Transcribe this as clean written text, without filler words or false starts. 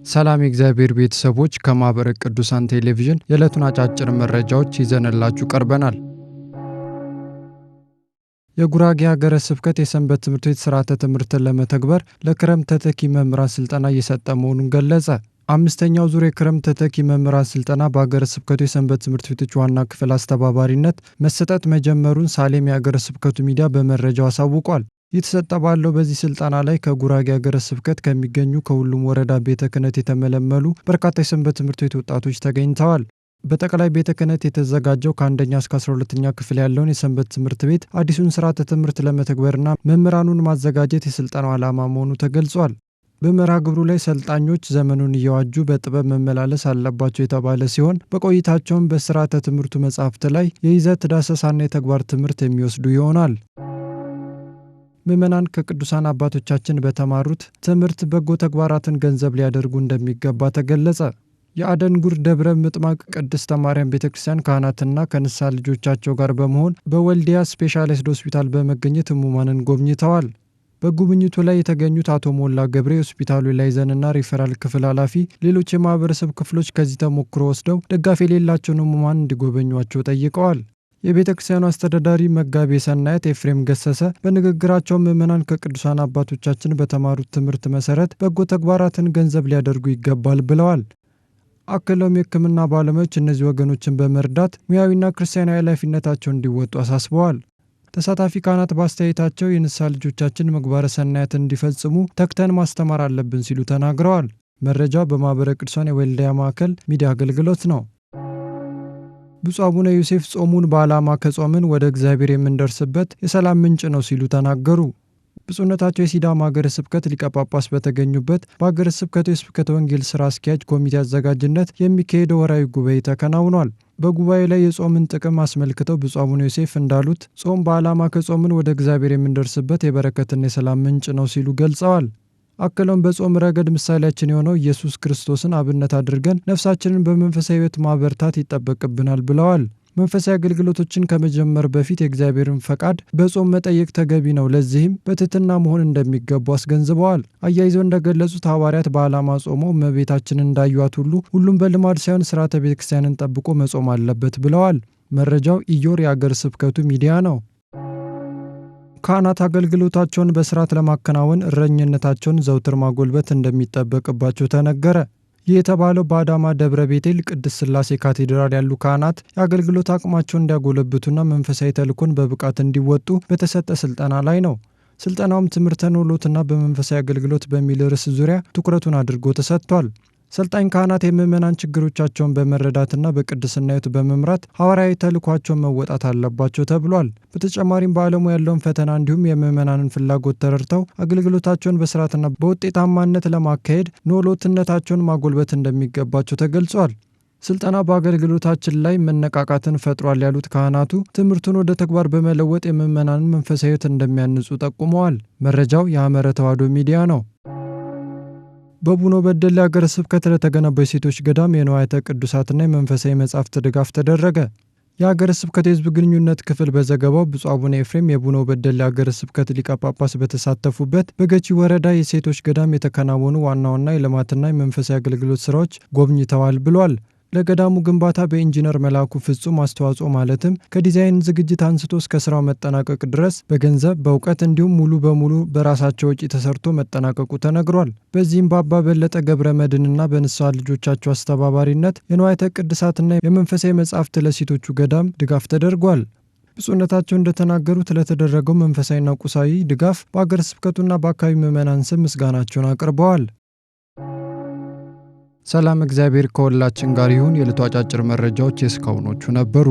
ሰላም የእግዚአብሔር ቤተሰቦች ከማኅበረ ቅዱሳን ቴሌቪዥን የዕለቱን አጫጭር መረጃዎች ይዘንላችሁ ቀርበናል። የጉራጌ ሀገረ ስብከት የሰንበት ትምህርት ቤት ሥርዓተ ትምህርትን ለመተግበር ለክረምት ተተኪ መምህራን ሥልጠና እየሰጠ መሆኑን ገለጸ። አምስተኛው ዙር የክረምት ተተኪ መምህራን ሥልጠና በሀገረ ስብከቱ የሰንበት ትምህርት ቤቶች ዋና ክፍል አስተባባሪነት መሰጠት መጀመሩን ሳሌም የሀገረ ስብከቱ ሚዲያ በመረጃው አሳውቋል። የተሰጠ ባለው በዚህ ስልጠና ላይ ከጉራጌ ሀገረ ስብከት ከሚገኙ ከሁሉም ወረዳ ቤተ ክህነት የተመለመሉ በርካታ የሰንበት ትምህርት ቤት ወጣቶች ተገኝተዋል። በጠቅላይ ቤተ ክህነት የተዘጋጀው ከአንደኛ እስከ 12ኛ ክፍል ያለውን የሰንበት ትምህርት ቤት አዲሱን ሥርዓተ ትምህርት ለመተግበርና መምህራኑን ማዘጋጀት የስልጠናው ዓላማ መሆኑ ተገልጿል። በመርሃ ግብሩ ላይ ሰልጣኞች ዘመኑን እየዋጁ በጥበብ መመላለስ አለባቸው የተባለ ሲሆን በቆይታቸውም በሥርዓተ ትምህርቱ መጻሕፍት ላይ የይዘት ዳሰሳና የተግባር ትምህርት የሚወስዱ ይሆናል። ምዕመናን ከቅዱሳን አባቶቻችን በተማሩት ትምህርት በጎ ተግባራትን ገንዘብ ሊያደርጉ እንደሚገባ ተገለጸ። የአደንጉር ደብረ ምጥማቅ ቅድስተ ማርያም ቤተክርስቲያን ካህናትና ከንስሐ ልጆቻቸው ጋር በመሆን በወልዲያ ስፔሻሊስት ሆስፒታል በመገኘት ሕሙማንን ጎብኝተዋል። በጉብኝቱ ላይ የተገኙት አቶ ሞላ ገብሬ ሆስፒታሉ ላይዘንና ሪፈራል ክፍል ኃላፊ ሌሎች የማህበረሰብ ክፍሎች ከዚህ ተሞክሮ ወስደው ደጋፊ የሌላቸውን ሕሙማን እንዲጎበኟቸው ጠይቀዋል። የቤተ ክርስቲያኑ አስተዳዳሪ መጋቤ ሰናያት ኤፍሬም ገሰሰ በንግግራቸው ምዕመናን ከቅዱሳን አባቶቻችን በተማሩት ትምህርት መሰረት በጎ ተግባራትን ገንዘብ ሊያደርጉ ይገባል ብለዋል። አክለውም የሕክምና ባለሙያዎች እነዚህ ወገኖችን በመርዳት ሙያዊና ክርስቲያናዊ ኃላፊነታቸውን እንዲወጡ አሳስበዋል። ተሳታፊ ካህናት በአስተያየታቸው የንስሐ ልጆቻችን ምግባረ ሰናያትን እንዲፈጽሙ ተግተን ማስተማር አለብን ሲሉ ተናግረዋል። መረጃው በማኅበረ ቅዱሳን የወልዲያ ማዕከል ሚዲያ አገልግሎት ነው። ብፁዕ አቡነ ዮሴፍ ጾሙን በዓላማ ከጾምን ወደ እግዚአብሔር የምንደርስበት የሰላም ምንጭ ነው ሲሉ ተናገሩ። ብፁዕነታቸው የሲዳማ ሀገረ ስብከት ሊቀ ጳጳስ በተገኙበት በሀገረ ስብከቱ የስብከተ ወንጌል ሥራ አስኪያጅ ኮሚቴ አዘጋጅነት የሚካሄደው ወርሃዊ ጉባኤ ተከናውኗል። በጉባኤው ላይ የጾምን ጥቅም አስመልክተው ብፁዕ አቡነ ዮሴፍ እንዳሉት ጾም በዓላማ ከጾምን ወደ እግዚአብሔር የምንደርስበት የበረከትና የሰላም ምንጭ ነው ሲሉ ገልጸዋል። አክለውም በጾም ረገድ ምሳሌያችን የሆነው ኢየሱስ ክርስቶስን አብነት አድርገን ነፍሳችንን በመንፈሳዊ ሕይወት ማበርታት ይጠበቅብናል ብለዋል። መንፈሳዊ አገልግሎቶችን ከመጀመር በፊት የእግዚአብሔርን ፈቃድ በጾም መጠየቅ ተገቢ ነው። ለዚህም በትሕትና መሆን እንደሚገቡ አስገንዝበዋል። አያይዘው እንደገለጹት ሐዋርያት በዓላማ ጾመው እመቤታችንን እንዳዩአት ሁሉ ሁሉም በልማድ ሳይሆን ሥርዓተ ቤተ ክርስቲያንን ጠብቆ መጾም አለበት ብለዋል። መረጃው ኢዮር የአገረ ስብከቱ ሚዲያ ነው። ካህናት አገልግሎታቸውን በስርዓት ለማከናወን እረኝነታቸውን ዘውትር ማጎልበት እንደሚጠበቅባቸው ተነገረ። ይህ የተባለው በአዳማ ደብረ ቤቴል ቅድስት ሥላሴ ካቴድራል ያሉ ካህናት የአገልግሎት አቅማቸውን እንዲያጎለብቱና መንፈሳዊ ተልእኮን በብቃት እንዲወጡ በተሰጠ ስልጠና ላይ ነው። ስልጠናውም ትምህርተ ኖሎትና በመንፈሳዊ አገልግሎት በሚል ርዕስ ዙሪያ ትኩረቱን አድርጎ ተሰጥቷል። ሰልጣኝ ካህናት የምዕመናን ችግሮቻቸውን በመረዳትና በቅድስና ሕይወት በመምራት ሐዋርያዊ ተልእኳቸውን መወጣት አለባቸው ተብሏል። በተጨማሪም በዓለሙ ያለውን ፈተና እንዲሁም የምዕመናንን ፍላጎት ተረድተው አገልግሎታቸውን በስርዓትና በውጤታማነት ለማካሄድ ኖሎትነታቸውን ማጎልበት እንደሚገባቸው ተገልጿል። ስልጠና በአገልግሎታችን ላይ መነቃቃትን ፈጥሯል ያሉት ካህናቱ ትምህርቱን ወደ ተግባር በመለወጥ የምዕመናንን መንፈሳዊ ሕይወት እንደሚያንጹ ጠቁመዋል። መረጃው የሐመረ ተዋሕዶ ሚዲያ ነው። በቡኖ በደሌ ሀገረ ስብከት ለተገነባው የሴቶች ገዳም የንዋያተ ቅዱሳትና የመንፈሳዊ መጻሕፍት ድጋፍ ተደረገ። የሀገረ ስብከት የሕዝብ ግንኙነት ክፍል በዘገባው ብፁዕ አቡነ ኤፍሬም የቡኖ በደሌ ሀገረ ስብከት ሊቀ ጳጳስ በተሳተፉበት በገቺ ወረዳ የሴቶች ገዳም የተከናወኑ ዋና ዋና የልማትና የመንፈሳዊ አገልግሎት ስራዎች ጎብኝተዋል ብሏል። ለገዳሙ ግንባታ በኢንጂነር መላኩ ፍጹም አስተዋጽኦ ማለትም ከዲዛይን ዝግጅት አንስቶ እስከ ስራው መጠናቀቅ ድረስ በገንዘብ በእውቀት እንዲሁም ሙሉ በሙሉ በራሳቸው ወጪ ተሰርቶ መጠናቀቁ ተነግሯል። በዚህም በአባ በለጠ ገብረ መድኅንና በንስሐ ልጆቻቸው አስተባባሪነት የንዋያተ ቅድሳትና የመንፈሳዊ መጻሕፍት ለሴቶቹ ገዳም ድጋፍ ተደርጓል። ብፁዕነታቸው እንደተናገሩት ለተደረገው መንፈሳዊና ቁሳዊ ድጋፍ በአገረ ስብከቱና በአካባቢ ምዕመናን ስም ምስጋናቸውን አቅርበዋል። ሰላም እግዚአብሔር ከሁላችን ጋር ይሁን። የዕለቱ አጫጭር መረጃዎች የእስካሁኖቹ ነበሩ።